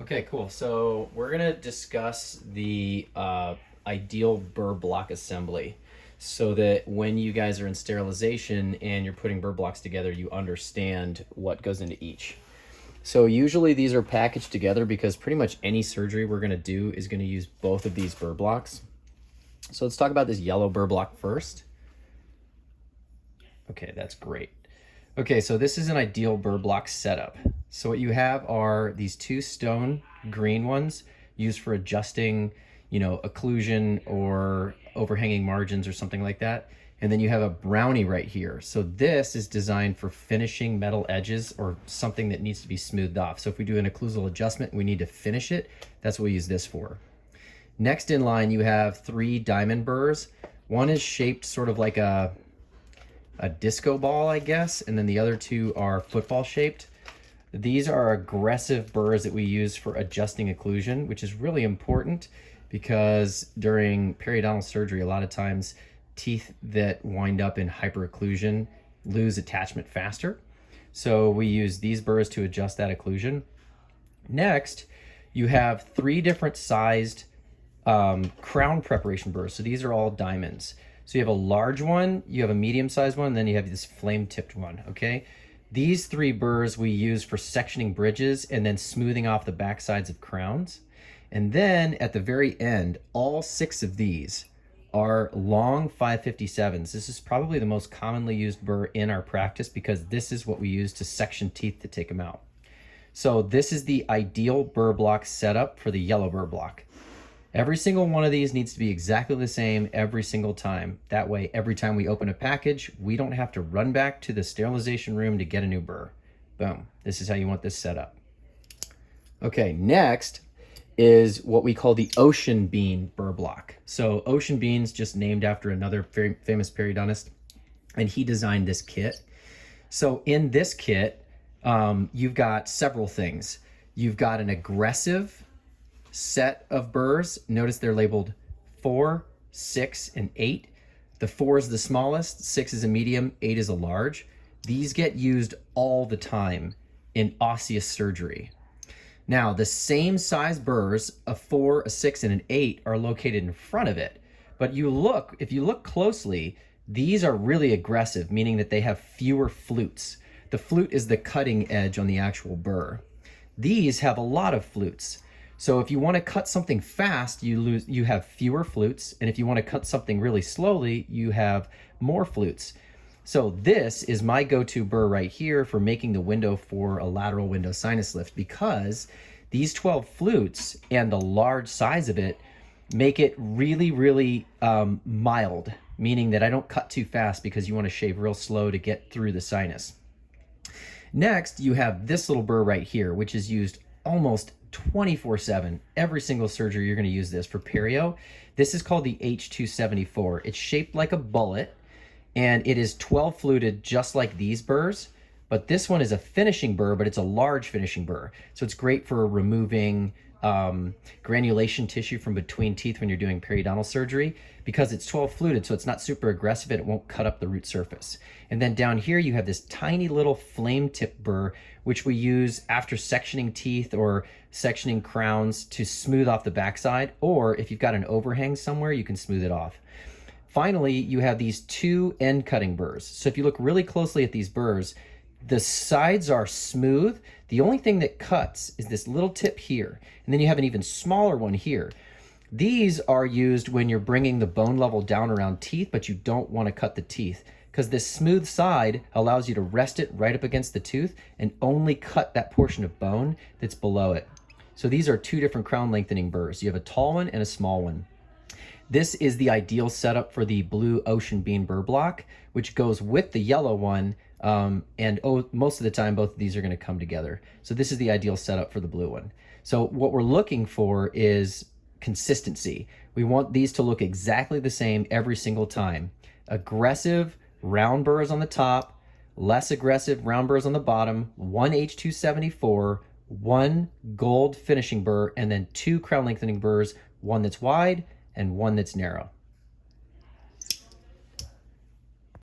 Okay, cool. So we're gonna discuss the ideal burr block assembly so that when you guys are in sterilization and you're putting burr blocks together, you understand what goes into each. So usually these are packaged together because pretty much any surgery we're gonna do is gonna use both of these burr blocks. So let's talk about this yellow burr block first. Okay, that's great. Okay, so this is an ideal burr block setup. So what you have are these two stone green ones used for adjusting, occlusion or overhanging margins or something like that. And then you have a brownie right here. So this is designed for finishing metal edges or something that needs to be smoothed off. So if we do an occlusal adjustment, we need to finish it. That's what we use this for. Next in line, you have three diamond burrs. One is shaped sort of like a disco ball, I guess, and then the other two are football shaped. These are aggressive burrs that we use for adjusting occlusion, which is really important because during periodontal surgery, a lot of times teeth that wind up in hyperocclusion lose attachment faster. So we use these burrs to adjust that occlusion. Next, you have three different sized crown preparation burrs. So these are all diamonds. So you have a large one, you have a medium-sized one, and then you have this flame-tipped one, okay? These three burrs we use for sectioning bridges and then smoothing off the back sides of crowns. And then at the very end, all six of these are long 557s. This is probably the most commonly used burr in our practice because this is what we use to section teeth to take them out. So this is the ideal burr block setup for the yellow burr block. Every single one of these needs to be exactly the same every single time. That way, every time we open a package, we don't have to run back to the sterilization room to get a new burr. Boom. This is how you want this set up. Okay, next is what we call the ocean bean burr block. So ocean bean's just named after another very famous periodontist, and he designed this kit. So in this kit, you've got several things. You've got an aggressive set of burrs. Notice they're labeled 4, 6, and 8. The 4 is the smallest, 6 is a medium, 8 is a large. These get used all the time in osseous surgery. Now, the same size burrs, a 4, a 6, and an 8, are located in front of it. But if you look closely, these are really aggressive, meaning that they have fewer flutes. The flute is the cutting edge on the actual burr. These have a lot of flutes. So if you want to cut something fast, you have fewer flutes, and if you want to cut something really slowly, you have more flutes. So this is my go-to burr right here for making the window for a lateral window sinus lift, because these 12 flutes and the large size of it make it really, really mild, meaning that I don't cut too fast because you want to shave real slow to get through the sinus. Next, you have this little burr right here, which is used almost 24/7. Every single surgery you're going to use this for perio. This is called the H274. It's shaped like a bullet and it is 12 fluted just like these burrs, but this one is a finishing burr, but it's a large finishing burr. So it's great for removing granulation tissue from between teeth when you're doing periodontal surgery because it's 12 fluted, so it's not super aggressive and it won't cut up the root surface. And then down here you have this tiny little flame tip burr, which we use after sectioning teeth or sectioning crowns to smooth off the backside, or if you've got an overhang somewhere, you can smooth it off. Finally, you have these two end cutting burrs. So if you look really closely at these burrs, the sides are smooth. The only thing that cuts is this little tip here. And then you have an even smaller one here. These are used when you're bringing the bone level down around teeth, but you don't want to cut the teeth, because this smooth side allows you to rest it right up against the tooth and only cut that portion of bone that's below it. So these are two different crown lengthening burrs. You have a tall one and a small one. This is the ideal setup for the blue ocean bean burr block, which goes with the yellow one. Most of the time, both of these are going to come together. So this is the ideal setup for the blue one. So what we're looking for is consistency. We want these to look exactly the same every single time. Aggressive round burrs on the top, less aggressive round burrs on the bottom, one H274, one gold finishing burr, and then two crown lengthening burrs, one that's wide and one that's narrow.